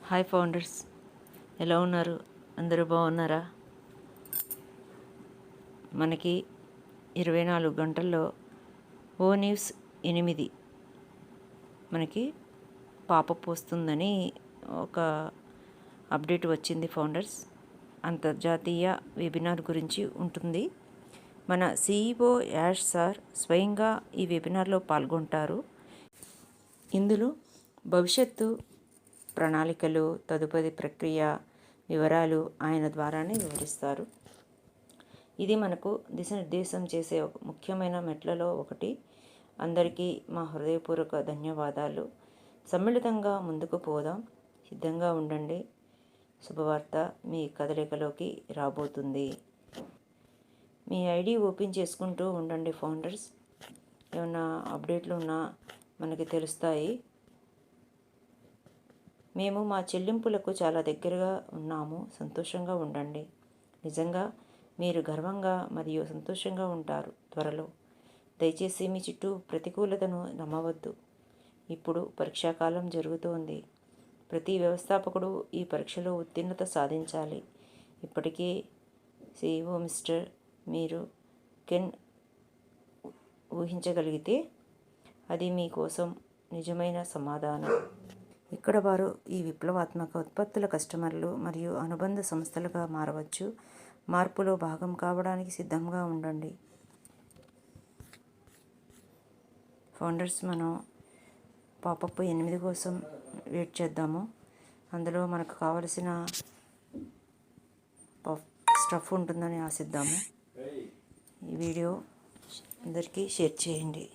Hi founders, ఎలా ఉన్నారు? అందరూ బాగున్నారా? మనకి 24 గంటల్లో ఓ న్యూస్ 8 మనకి పాపప్ వస్తుందని ఒక అప్డేట్ వచ్చింది ఫౌండర్స్. అంతర్జాతీయ వెబినార్ గురించి ఉంటుంది. మన CEO యాష్ సార్ స్వయంగా ఈ వెబినార్లో పాల్గొంటారు. ఇందులో భవిష్యత్తు ప్రణాళికలు, తదుపరి ప్రక్రియ వివరాలు ఆయన ద్వారానే వివరిస్తారు. ఇది మనకు దిశనిర్దేశం చేసే ఒక ముఖ్యమైన మెట్లలో ఒకటి. అందరికీ మా హృదయపూర్వక ధన్యవాదాలు. సమ్మిళితంగా ముందుకు పోదాం. సిద్ధంగా ఉండండి. శుభవార్త మీ కదలికలోకి రాబోతుంది. మీ ఐడి ఓపెన్ చేసుకుంటూ ఉండండి ఫౌండర్స్. ఏమన్నా అప్డేట్లు ఉన్నా మనకి తెలుస్తాయి. మేము మా చెల్లింపులకు చాలా దగ్గరగా ఉన్నాము. సంతోషంగా ఉండండి. నిజంగా మీరు గర్వంగా మరియు సంతోషంగా ఉంటారు త్వరలో. దయచేసి మీ చుట్టూ ప్రతికూలతను నమ్మవద్దు. ఇప్పుడు పరీక్షాకాలం జరుగుతోంది. ప్రతి వ్యవస్థాపకుడు ఈ పరీక్షలో ఉత్తీర్ణత సాధించాలి. ఇప్పటికే CEO మిస్టర్ మీరు కెన్ ఊహించగలిగితే అది మీకోసం నిజమైన సమాధానం. ఇక్కడ వారు ఈ విప్లవాత్మక ఉత్పత్తుల కస్టమర్లు మరియు అనుబంధ సంస్థలుగా మారవచ్చు. మార్పులో భాగం కావడానికి సిద్ధంగా ఉండండి ఫౌండర్స్. మనం పాపప్ 8 కోసం వెయిట్ చేద్దాము. అందులో మనకు కావలసిన స్టఫ్ ఉంటుందని ఆశిద్దాము. ఈ వీడియో అందరికీ షేర్ చేయండి.